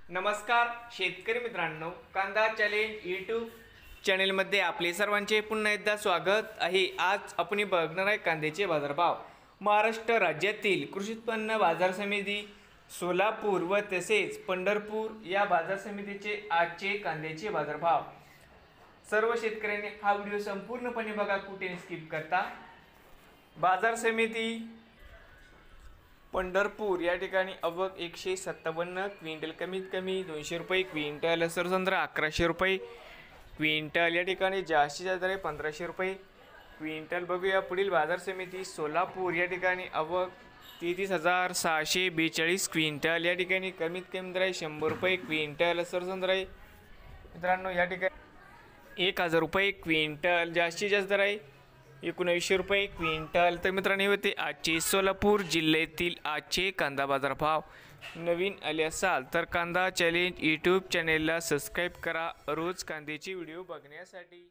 नमस्कार शेतकरी मित्रांनो, कांदा चॅलेंज यूट्यूब चॅनेलमध्ये आपले सर्वांचे पुन्हा एकदा स्वागत आहे। आज आपण बघणार आहे कांद्याचे बाजारभाव। महाराष्ट्र राज्यातील कृषी उत्पन्न बाजार समिती सोलापूर व तसेच पंढरपूर या बाजार समितीचे आजचे कांद्याचे बाजारभाव। सर्व शेतकऱ्यांनी हा व्हिडिओ संपूर्णपणे बघा, कुठे स्किप करता। बाजार समिती पंढरपूर या ठिकाणी आवक 157 क्विंटल, कमीत कमी 200 रुपये क्विंटल, सरसंद्रा 1100 रुपये क्विंटल, या ठिकाणी जास्तीत जास्त दर 1500 रुपये क्विंटल। बघूया पुढील बाजार समिती सोलापूर या ठिकाणी आवक 33,642 क्विंटल, या ठिकाणी कमीत कमी दर 100 रुपये क्विंटल, सरसंद्रा मित्रांनो या ठिकाणी 1000 रुपये क्विंटल, जास्तीत जास्त दर 1900 रुपये क्विंटल। तर मित्रांनो होते आजचे सोलापूर जिल्ह्यातील आजचे कांदा बाजार भाव। नवीन आले असाल तर कांदा चॅलेंज यूट्यूब चॅनेलला सबस्क्राईब करा रोज कांद्याचे व्हिडिओ बघण्यासाठी।